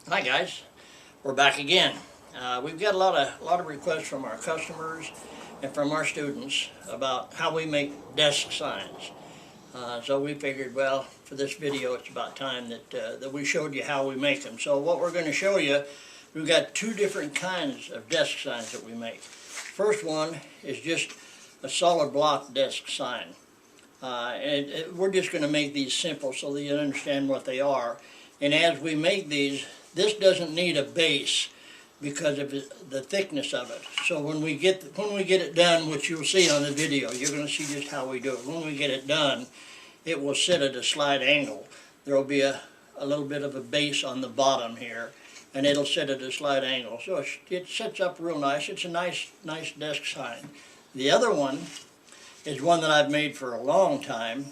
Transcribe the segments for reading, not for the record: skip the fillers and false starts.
Hi guys, we're back again. We've got a lot of requests from our customers and from our students about how we make desk signs. So we figured, well, for this video, it's about time that we showed you how we make them. So what we're going to show you, we've got two different kinds of desk signs that we make. First one is just a solid block desk sign. We're just going to make these simple so that you understand what they are. And as we make these, this doesn't need a base because of the thickness of it. So when we get it done, which you'll see on the video, you're going to see just how we do it. When we get it done, it will sit at a slight angle. There will be a little bit of a base on the bottom here, and it'll sit at a slight angle. So it sits up real nice. It's a nice desk sign. The other one is one that I've made for a long time,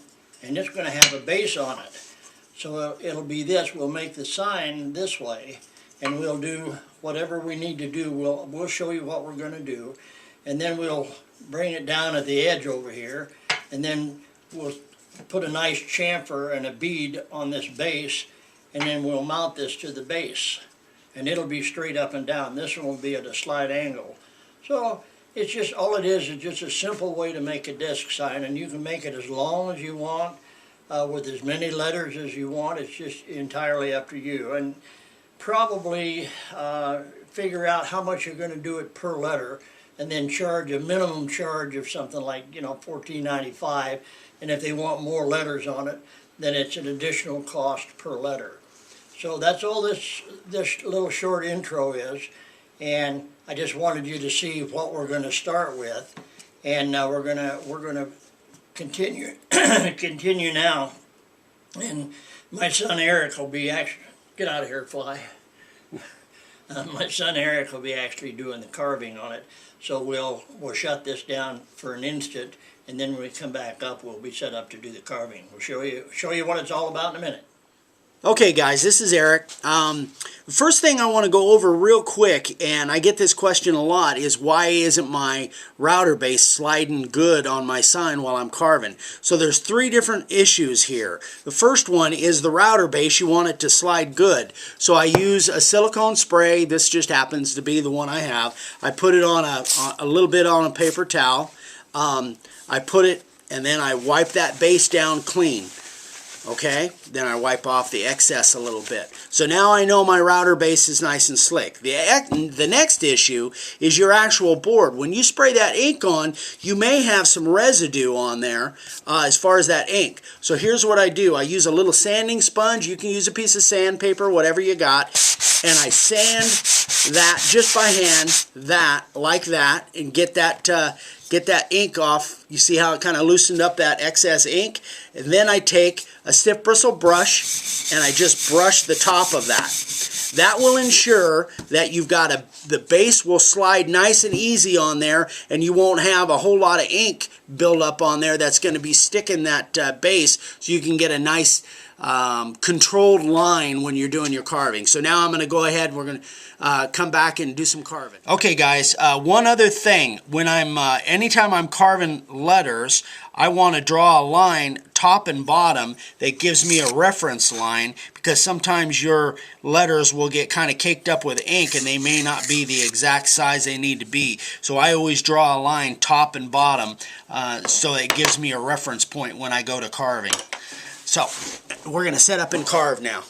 and it's going to have a base on it. So it'll be this. We'll make the sign this way, and we'll do whatever we need to do. We'll show you what we're going to do, and then we'll bring it down at the edge over here, and then we'll put a nice chamfer and a bead on this base, and then we'll mount this to the base, and it'll be straight up and down. This one will be at a slight angle. So it's just, all it is just a simple way to make a desk sign, and you can make it as long as you want, with as many letters as you want. It's just entirely up to you. And probably figure out how much you're going to do it per letter, and then charge a minimum charge of something like, $14.95. And if they want more letters on it, then it's an additional cost per letter. So that's all this little short intro is. And I just wanted you to see what we're going to start with, and we're gonna continue continue now. And my son Eric will be actually, get out of here, fly. My son Eric will be actually doing the carving on it. So we'll shut this down for an instant, and then when we come back up, we'll be set up to do the carving. We'll show you what it's all about in a minute. Okay guys, this is Eric. The first thing I want to go over real quick, and I get this question a lot, is why isn't my router base sliding good on my sign while I'm carving? So there's three different issues here. The first one is the router base. You want it to slide good. So I use a silicone spray. This just happens to be the one I have. I put it on a little bit on a paper towel. I put it, and then I wipe that base down clean. Okay, then I wipe off the excess a little bit. So now I know my router base is nice and slick. The next issue is your actual board. When you spray that ink on, you may have some residue on there as far as that ink. So here's what I do. I use a little sanding sponge. You can use a piece of sandpaper, whatever you got. And I sand that just by hand, like that, and get that ink off. You see how it kind of loosened up that excess ink? And then I take a stiff bristle brush and I just brush the top of that. That will ensure that you've got the base will slide nice and easy on there, and you won't have a whole lot of ink build up on there that's going to be sticking that base, so you can get a nice controlled line when you're doing your carving. So now I'm going to go ahead, we're going to come back and do some carving. Okay guys, one other thing, when anytime I'm carving letters, I want to draw a line top and bottom that gives me a reference line, because sometimes your letters will get kind of caked up with ink and they may not be the exact size they need to be. So I always draw a line top and bottom so it gives me a reference point when I go to carving. So we're going to set up and carve now.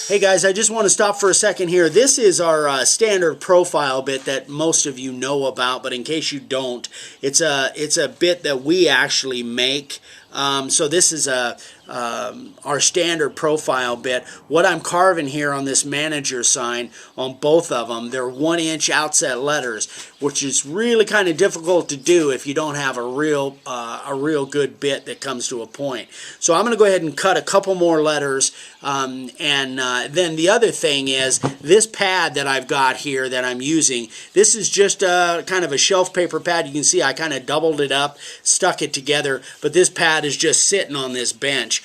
Hey guys, I just want to stop for a second here. This is our standard profile bit that most of you know about, but in case you don't, it's a bit that we actually make. So this is our standard profile bit. What I'm carving here on this manager sign on both of them, they're 1-inch outset letters, which is really kind of difficult to do if you don't have a real good bit that comes to a point. So I'm going to go ahead and cut a couple more letters, and then the other thing is this pad that I've got here that I'm using. This is just kind of a shelf paper pad. You can see I kind of doubled it up, stuck it together, but this pad is just sitting on this bench.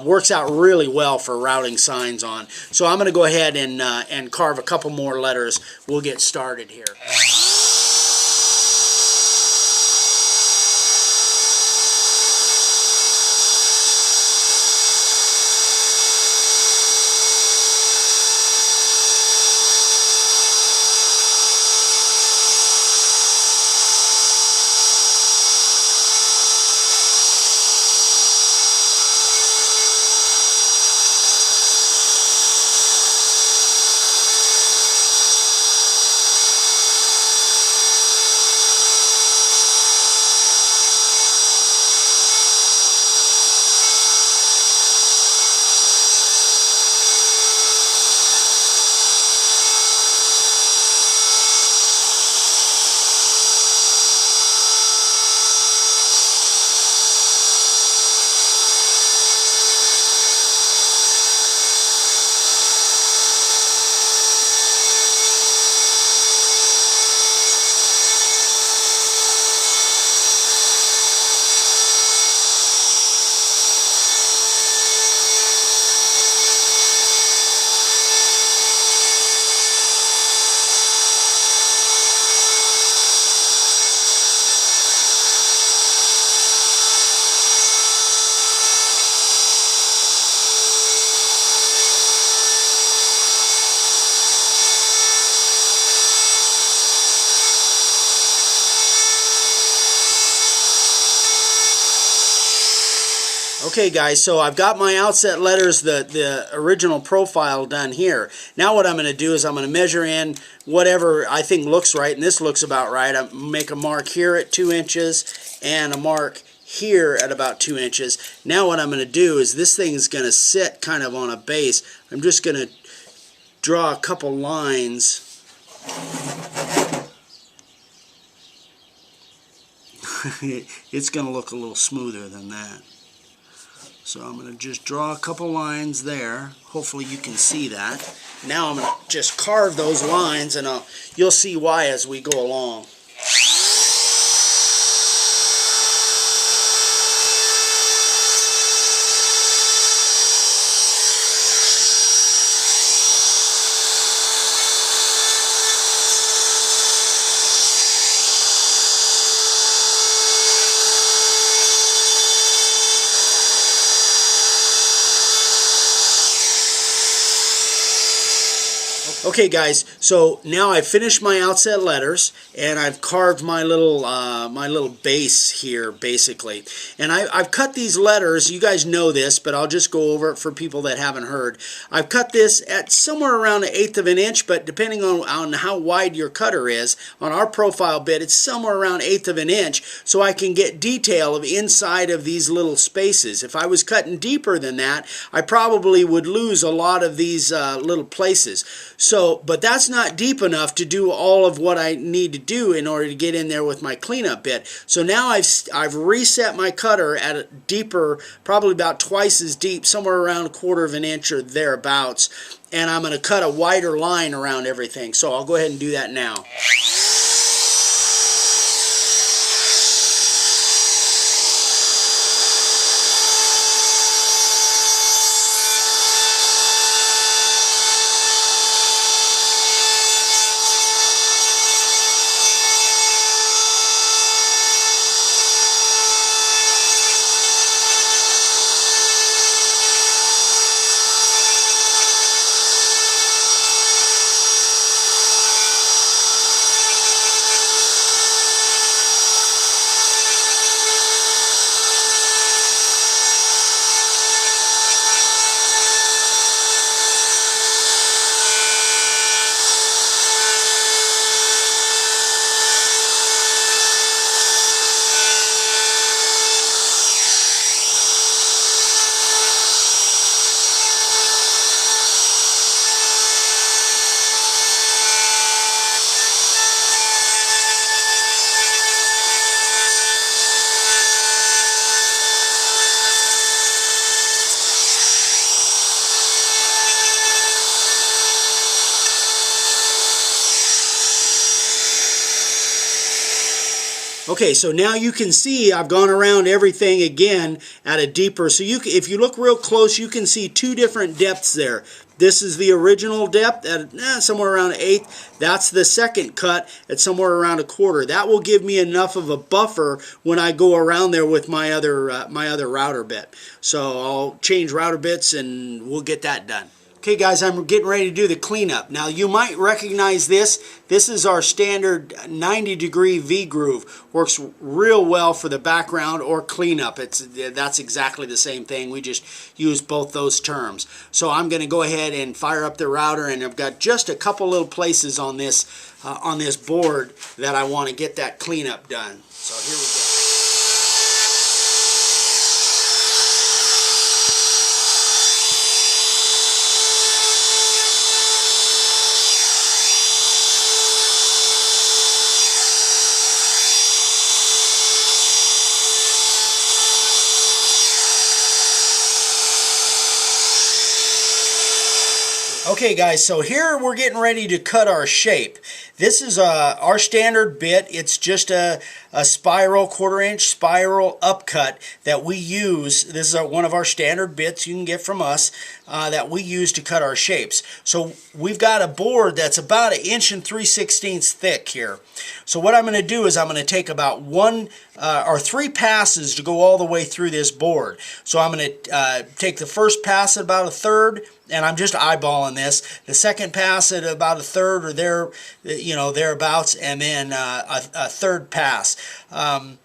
Works out really well for routing signs on. So I'm going to go ahead and carve a couple more letters. We'll get started here. Okay guys, so I've got my outset letters, the original profile done here. Now what I'm going to do is I'm going to measure in whatever I think looks right, and this looks about right. I make a mark here at 2 inches and a mark here at about 2 inches. Now what I'm going to do is this thing is going to sit kind of on a base. I'm just going to draw a couple lines. It's going to look a little smoother than that. So I'm going to just draw a couple lines there. Hopefully you can see that. Now I'm going to just carve those lines, and you'll see why as we go along. Okay guys, so now I've finished my outset letters and I've carved my little base here basically. And I've cut these letters, you guys know this, but I'll just go over it for people that haven't heard. I've cut this at somewhere around 1/8 of an inch, but depending on how wide your cutter is, on our profile bit it's somewhere around 1/8 of an inch, so I can get detail of inside of these little spaces. If I was cutting deeper than that, I probably would lose a lot of these little places. So, but that's not deep enough to do all of what I need to do in order to get in there with my cleanup bit. So now I've reset my cutter at a deeper, probably about twice as deep, somewhere around 1/4 of an inch or thereabouts, and I'm going to cut a wider line around everything. So I'll go ahead and do that now. Okay, so now you can see I've gone around everything again at a deeper, so if you look real close, you can see two different depths there. This is the original depth at somewhere around an eighth. That's the second cut at somewhere around a quarter. That will give me enough of a buffer when I go around there with my other router bit. So I'll change router bits and we'll get that done. Okay guys, I'm getting ready to do the cleanup. Now you might recognize this. This is our standard 90-degree V-groove. Works real well for the background or cleanup. That's exactly the same thing. We just use both those terms. So I'm going to go ahead and fire up the router, and I've got just a couple little places on this board that I want to get that cleanup done. So here we go. Okay guys, so here we're getting ready to cut our shape. This is our standard bit. It's just a spiral, 1/4 inch spiral upcut that we use. This is one of our standard bits you can get from us that we use to cut our shapes. So we've got a board that's about 1 3/16 inches thick here. So what I'm going to do is I'm going to take about 1 or 3 passes to go all the way through this board. So I'm going to take the first pass at about 1/3, and I'm just eyeballing this. The second pass at about 1/3 or thereabouts, and then a third pass.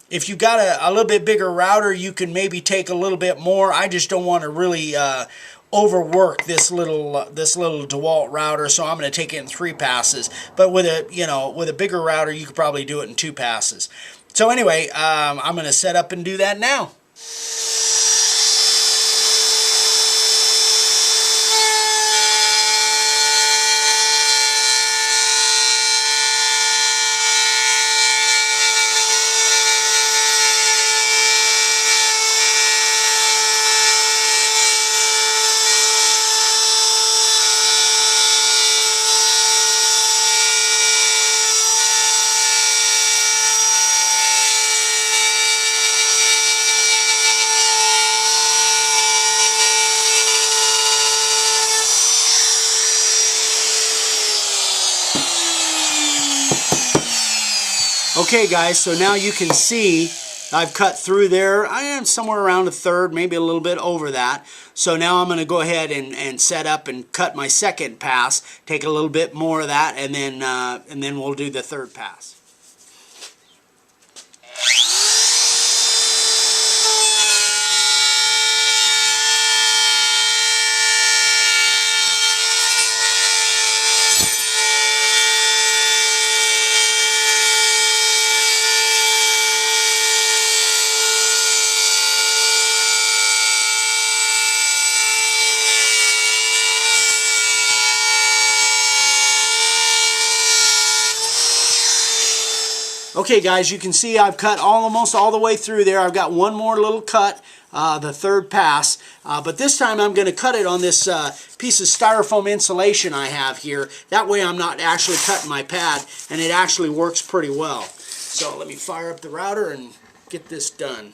If you've got a little bit bigger router, you can maybe take a little bit more. I just don't want to really overwork this little DeWalt router, so I'm going to take it in 3 passes. But with a bigger router, you could probably do it in 2 passes. So anyway, I'm going to set up and do that now. Okay guys, so now you can see I've cut through there. I am somewhere around 1/3, maybe a little bit over that. So now I'm going to go ahead and set up and cut my second pass, take a little bit more of that, and then we'll do the third pass. Okay guys, you can see I've cut almost all the way through there. I've got one more little cut, the third pass, but this time I'm going to cut it on this piece of styrofoam insulation I have here. That way I'm not actually cutting my pad, and it actually works pretty well. So let me fire up the router and get this done.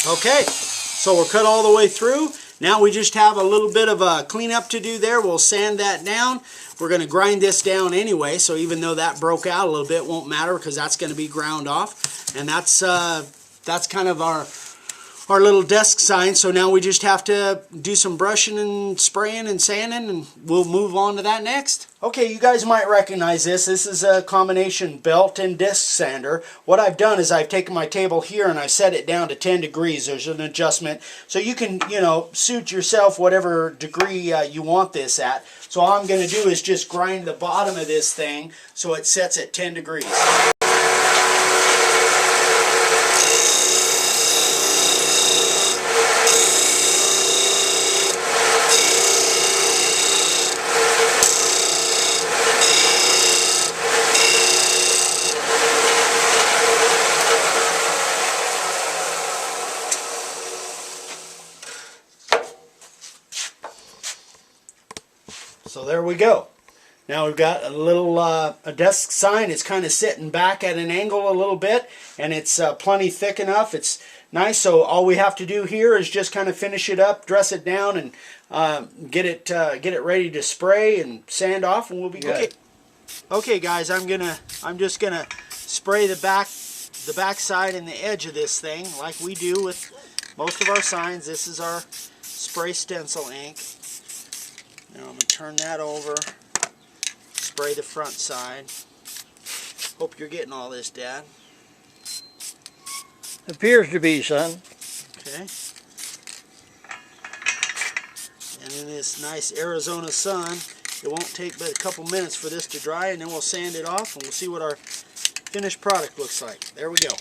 Okay, so we're cut all the way through. Now we just have a little bit of a cleanup to do there. We'll sand that down. We're going to grind this down anyway, so even though that broke out a little bit, it won't matter because that's going to be ground off. And that's kind of our our little desk sign. So now we just have to do some brushing and spraying and sanding, and we'll move on to that next. Okay, you guys might recognize this. This is a combination belt and disc sander. What I've done is I've taken my table here and I've set it down to 10 degrees. There's an adjustment. So you can, suit yourself whatever degree you want this at. So all I'm going to do is just grind the bottom of this thing so it sets at 10 degrees. So there we go. Now we've got a little a desk sign. It's kind of sitting back at an angle a little bit, and it's plenty thick enough. It's nice. So all we have to do here is just kind of finish it up, dress it down, and get it ready to spray and sand off, and we'll be good. Okay, guys, I'm just gonna spray the back side and the edge of this thing like we do with most of our signs. This is our spray stencil ink. Now I'm going to turn that over, spray the front side. Hope you're getting all this, Dad. Appears to be, son. Okay. And in this nice Arizona sun, it won't take but a couple minutes for this to dry, and then we'll sand it off and we'll see what our finished product looks like. There we go.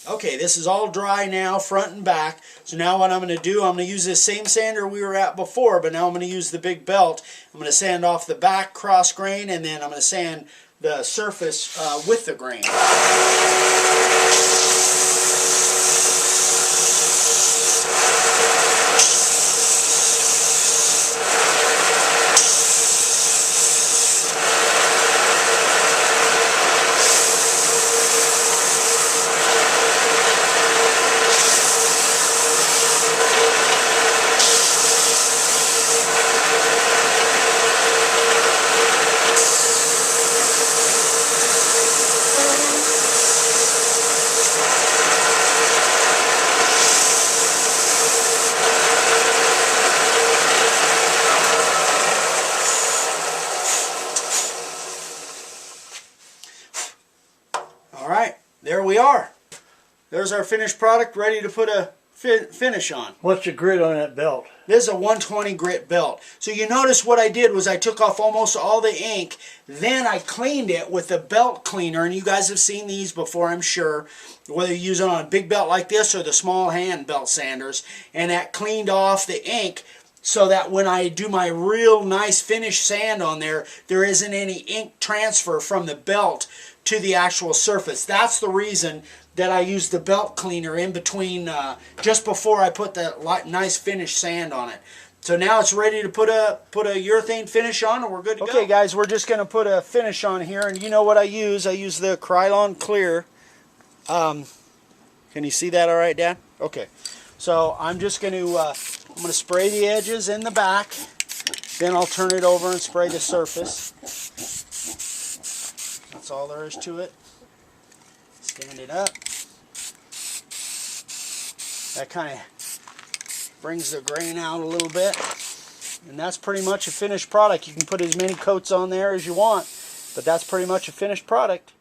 Okay, this is all dry now, front and back. So now what I'm going to do, I'm going to use this same sander we were at before, but now I'm going to use the big belt. I'm going to sand off the back cross grain, and then I'm going to sand the surface with the grain. Alright, there we are. There's our finished product ready to put a finish on. What's the grit on that belt? This is a 120 grit belt. So you notice what I did was I took off almost all the ink, then I cleaned it with a belt cleaner, and you guys have seen these before, I'm sure, whether you use it on a big belt like this or the small hand belt sanders, and that cleaned off the ink so that when I do my real nice finish sand on there, there isn't any ink transfer from the belt to the actual surface. That's the reason that I use the belt cleaner in between, just before I put the nice finished sand on it. So now it's ready to put a urethane finish on, and we're good to go. Okay, guys, we're just going to put a finish on here, and you know what I use? I use the Krylon Clear. Can you see that all right, Dad? Okay. So I'm just going to spray the edges in the back, then I'll turn it over and spray the surface. That's all there is to it. Stand it up. That kind of brings the grain out a little bit. And that's pretty much a finished product. You can put as many coats on there as you want, but that's pretty much a finished product.